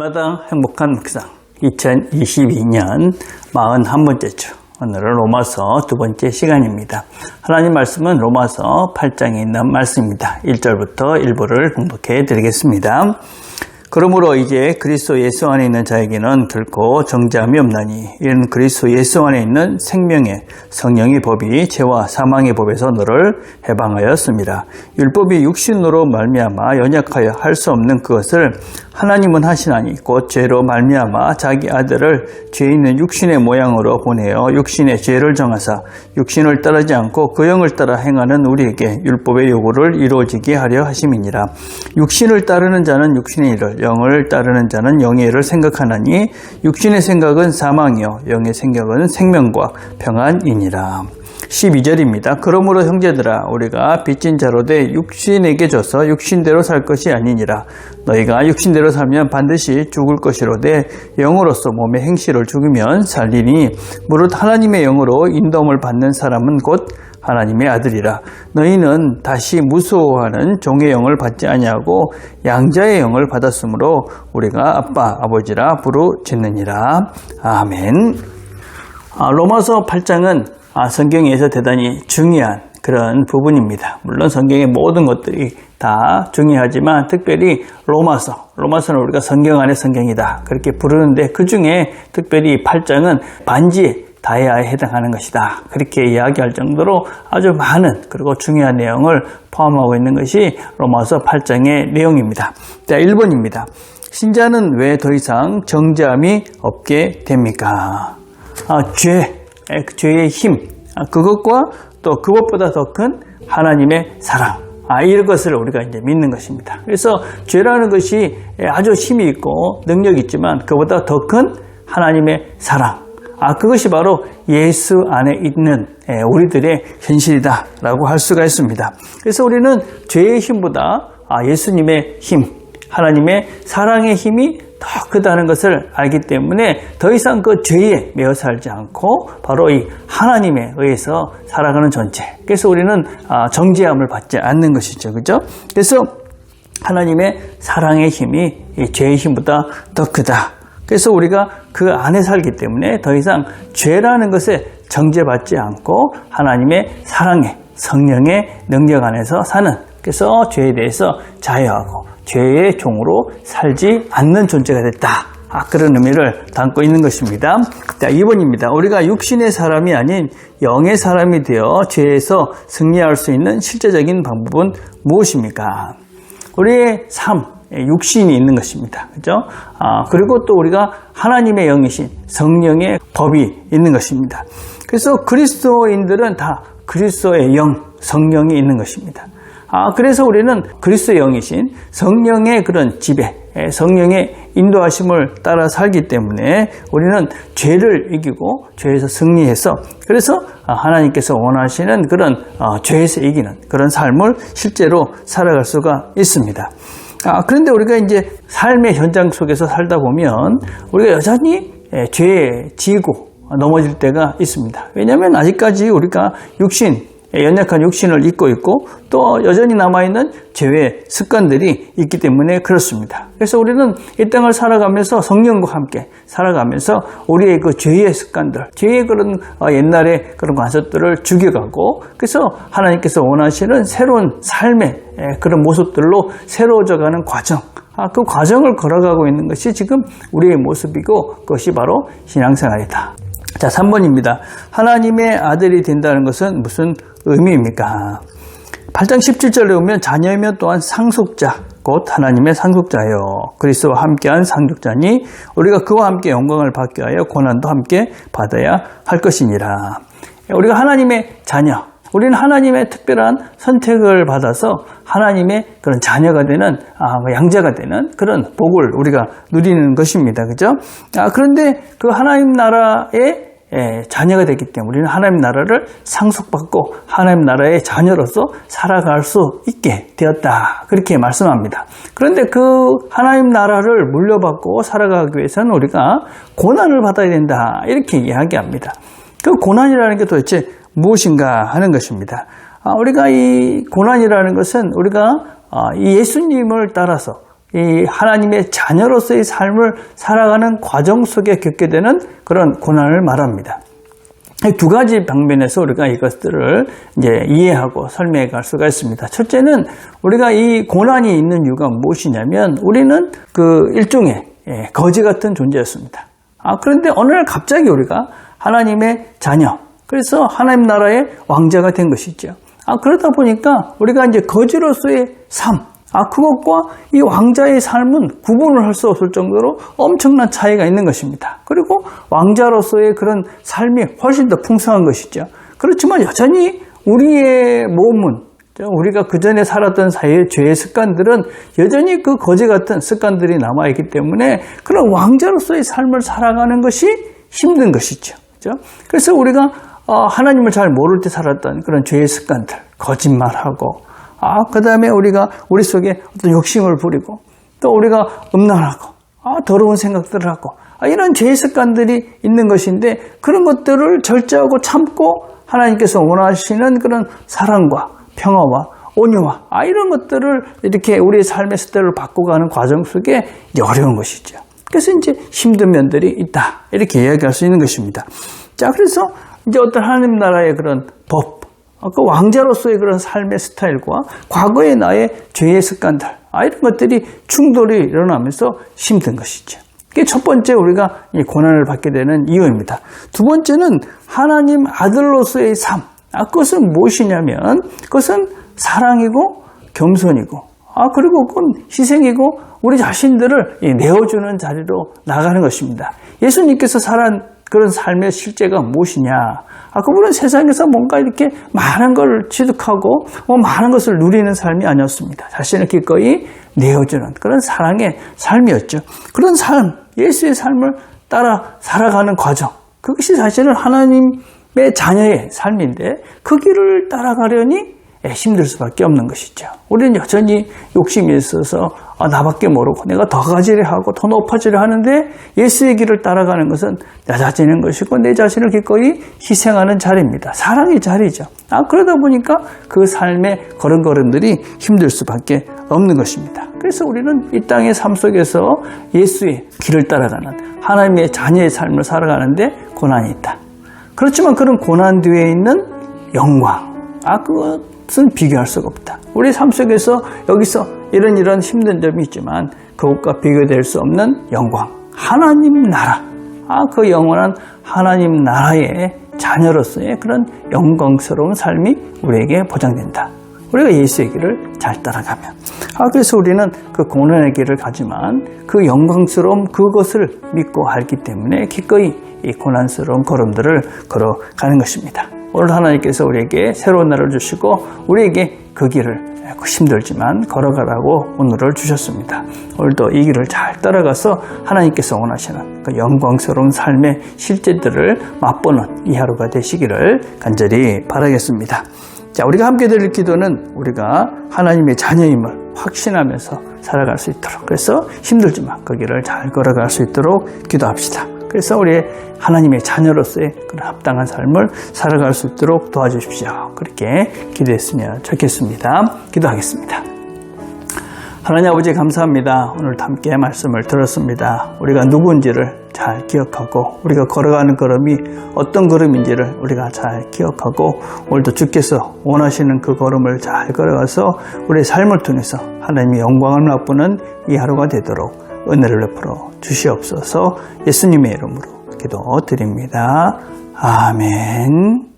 날마다 행복한 묵상 2022년 41번째죠. 오늘은 로마서 두 번째 시간입니다. 하나님 말씀은 로마서 8장에 있는 말씀입니다. 1절부터 일부를 공독해 드리겠습니다. 그러므로 이제 그리스도 예수 안에 있는 자에게는 결코 정죄함이 없나니 이는 그리스도 예수 안에 있는 생명의 성령의 법이 죄와 사망의 법에서 너를 해방하였습니다. 율법이 육신으로 말미암아 연약하여 할 수 없는 그것을 하나님은 하시나니 곧 죄로 말미암아 자기 아들을 죄 있는 육신의 모양으로 보내어 육신의 죄를 정하사 육신을 따르지 않고 그 영을 따라 행하는 우리에게 율법의 요구를 이루어지게 하려 하심이니라. 육신을 따르는 자는 육신의 일을, 영을 따르는 자는 영의 일을 생각하나니 육신의 생각은 사망이요 영의 생각은 생명과 평안이니라. 12절입니다. 그러므로 형제들아 우리가 빚진 자로 돼 육신에게 져서 육신대로 살 것이 아니니라. 너희가 육신대로 살면 반드시 죽을 것이로되 영으로서 몸의 행실을 죽이면 살리니 무릇 하나님의 영으로 인도함을 받는 사람은 곧 하나님의 아들이라. 너희는 다시 무서워하는 종의 영을 받지 아니하고 양자의 영을 받았으므로 우리가 아빠 아버지라 부르짖느니라. 아멘. 로마서 8장은 성경에서 대단히 중요한 그런 부분입니다. 물론 성경의 모든 것들이 다 중요하지만 특별히 로마서는 우리가 성경 안의 성경이다 그렇게 부르는데 그 중에 특별히 8장은 반지의 다이아에 해당하는 것이다 그렇게 이야기할 정도로 아주 많은 그리고 중요한 내용을 포함하고 있는 것이 로마서 8장의 내용입니다. 자, 1번입니다. 신자는 왜 더 이상 정죄함이 없게 됩니까? 죄의 힘, 그것과 또 그것보다 더 큰 하나님의 사랑, 이런 것을 우리가 이제 믿는 것입니다. 그래서 죄라는 것이 아주 힘이 있고 능력이 있지만 그보다 더 큰 하나님의 사랑, 그것이 바로 예수 안에 있는 우리들의 현실이다라고 할 수가 있습니다. 그래서 우리는 죄의 힘보다 예수님의 힘, 하나님의 사랑의 힘이 더 크다는 것을 알기 때문에 더 이상 그 죄에 매여 살지 않고 바로 이 하나님에 의해서 살아가는 존재. 그래서 우리는 정죄함을 받지 않는 것이죠. 그죠? 그래서 하나님의 사랑의 힘이 이 죄의 힘보다 더 크다. 그래서 우리가 그 안에 살기 때문에 더 이상 죄라는 것에 정죄받지 않고 하나님의 사랑의 성령의 능력 안에서 사는, 그래서 죄에 대해서 자유하고 죄의 종으로 살지 않는 존재가 됐다. 그런 의미를 담고 있는 것입니다. 자, 2번입니다. 우리가 육신의 사람이 아닌 영의 사람이 되어 죄에서 승리할 수 있는 실제적인 방법은 무엇입니까? 우리의 삶, 육신이 있는 것입니다. 그죠? 그리고 또 우리가 하나님의 영이신 성령의 법이 있는 것입니다. 그래서 그리스도인들은 다 그리스도의 영, 성령이 있는 것입니다. 그래서 우리는 그리스도의 영이신 성령의 그런 지배, 성령의 인도하심을 따라 살기 때문에 우리는 죄를 이기고 죄에서 승리해서, 그래서 하나님께서 원하시는 그런 죄에서 이기는 그런 삶을 실제로 살아갈 수가 있습니다. 그런데 우리가 이제 삶의 현장 속에서 살다 보면 우리가 여전히 죄에 지고 넘어질 때가 있습니다. 왜냐하면 아직까지 우리가 연약한 육신을 입고 있고 또 여전히 남아있는 죄의 습관들이 있기 때문에 그렇습니다. 그래서 우리는 이 땅을 살아가면서 성령과 함께 살아가면서 우리의 그 죄의 습관들, 죄의 그런 옛날의 그런 관습들을 죽여가고, 그래서 하나님께서 원하시는 새로운 삶의 그런 모습들로 새로워져가는 과정, 그 과정을 걸어가고 있는 것이 지금 우리의 모습이고 그것이 바로 신앙생활이다. 자, 3번입니다. 하나님의 아들이 된다는 것은 무슨 의미입니까? 8장 17절에 보면 자녀이면 또한 상속자, 곧 하나님의 상속자요 그리스도와 함께한 상속자니 우리가 그와 함께 영광을 받게 하여 고난도 함께 받아야 할 것이니라. 우리가 하나님의 자녀, 우리는 하나님의 특별한 선택을 받아서 하나님의 그런 자녀가 되는, 양자가 되는 그런 복을 우리가 누리는 것입니다. 그죠? 그런데 그 하나님 나라의 자녀가 되기 때문에 우리는 하나님 나라를 상속받고 하나님 나라의 자녀로서 살아갈 수 있게 되었다. 그렇게 말씀합니다. 그런데 그 하나님 나라를 물려받고 살아가기 위해서는 우리가 고난을 받아야 된다. 이렇게 이야기합니다. 그 고난이라는 게 도대체 무엇인가 하는 것입니다. 우리가 이 고난이라는 것은 우리가 이 예수님을 따라서 이 하나님의 자녀로서의 삶을 살아가는 과정 속에 겪게 되는 그런 고난을 말합니다. 두 가지 방면에서 우리가 이것들을 이제 이해하고 설명해 갈 수가 있습니다. 첫째는 우리가 이 고난이 있는 이유가 무엇이냐면 우리는 그 일종의 거지 같은 존재였습니다. 그런데 어느 날 갑자기 우리가 하나님의 자녀, 그래서 하나님 나라의 왕자가 된 것이죠. 그러다 보니까 우리가 이제 거지로서의 삶, 그것과 이 왕자의 삶은 구분을 할 수 없을 정도로 엄청난 차이가 있는 것입니다. 그리고 왕자로서의 그런 삶이 훨씬 더 풍성한 것이죠. 그렇지만 여전히 우리의 몸은, 우리가 그전에 살았던 사이의 죄의 습관들은 여전히 그 거지 같은 습관들이 남아있기 때문에 그런 왕자로서의 삶을 살아가는 것이 힘든 것이죠. 그렇죠? 그래서 우리가 하나님을 잘 모를 때 살았던 그런 죄의 습관들, 거짓말하고, 그 다음에 우리가 우리 속에 어떤 욕심을 부리고, 또 우리가 음란하고, 더러운 생각들을 하고, 이런 죄의 습관들이 있는 것인데, 그런 것들을 절제하고 참고 하나님께서 원하시는 그런 사랑과 평화와 온유와, 이런 것들을 이렇게 우리의 삶의 스타일을 바꿔가는 과정 속에 어려운 것이죠. 그래서 이제 힘든 면들이 있다, 이렇게 이야기할 수 있는 것입니다. 자, 그래서 이제 어떤 하나님 나라의 그런 법, 그 왕자로서의 그런 삶의 스타일과 과거의 나의 죄의 습관들, 이런 것들이 충돌이 일어나면서 힘든 것이죠. 그게 첫 번째 우리가 이 고난을 받게 되는 이유입니다. 두 번째는 하나님 아들로서의 삶, 그것은 무엇이냐면 그것은 사랑이고 겸손이고, 그리고 그건 희생이고 우리 자신들을 내어주는 자리로 나가는 것입니다. 예수님께서 살아온 그런 삶의 실제가 무엇이냐? 그분은 세상에서 뭔가 이렇게 많은 걸 취득하고 많은 것을 누리는 삶이 아니었습니다. 자신을 기꺼이 내어주는 그런 사랑의 삶이었죠. 그런 삶, 예수의 삶을 따라 살아가는 과정, 그것이 사실은 하나님의 자녀의 삶인데 그 길을 따라가려니 힘들 수밖에 없는 것이죠. 우리는 여전히 욕심이 있어서 나밖에 모르고 내가 더 가지려 하고 더 높아지려 하는데 예수의 길을 따라가는 것은 낮아지는 것이고 내 자신을 기꺼이 희생하는 자리입니다. 사랑의 자리죠. 그러다 보니까 그 삶의 걸음걸음들이 힘들 수밖에 없는 것입니다. 그래서 우리는 이 땅의 삶 속에서 예수의 길을 따라가는 하나님의 자녀의 삶을 살아가는데 고난이 있다. 그렇지만 그런 고난 뒤에 있는 영광, 그것은 비교할 수가 없다. 우리 삶 속에서 여기서 이런 힘든 점이 있지만 그것과 비교될 수 없는 영광, 하나님 나라, 그 영원한 하나님 나라의 자녀로서의 그런 영광스러운 삶이 우리에게 보장된다. 우리가 예수의 길을 잘 따라가면. 그래서 우리는 그 고난의 길을 가지만 그 영광스러움 그것을 믿고 알기 때문에 기꺼이 이 고난스러운 걸음들을 걸어가는 것입니다. 오늘 하나님께서 우리에게 새로운 날을 주시고 우리에게 그 길을 힘들지만 걸어가라고 오늘을 주셨습니다. 오늘도 이 길을 잘 따라가서 하나님께서 원하시는 그 영광스러운 삶의 실제들을 맛보는 이 하루가 되시기를 간절히 바라겠습니다. 자, 우리가 함께 드릴 기도는 우리가 하나님의 자녀임을 확신하면서 살아갈 수 있도록, 그래서 힘들지만 그 길을 잘 걸어갈 수 있도록 기도합시다. 그래서 우리 하나님의 자녀로서의 그런 합당한 삶을 살아갈 수 있도록 도와주십시오. 그렇게 기도했으면 좋겠습니다. 기도하겠습니다. 하나님 아버지 감사합니다. 오늘 함께 말씀을 들었습니다. 우리가 누구인지를 잘 기억하고 우리가 걸어가는 걸음이 어떤 걸음인지를 우리가 잘 기억하고 오늘도 주께서 원하시는 그 걸음을 잘 걸어가서 우리의 삶을 통해서 하나님의 영광을 맛보는 이 하루가 되도록 은혜를 베풀어 주시옵소서. 예수님의 이름으로 기도드립니다. 아멘.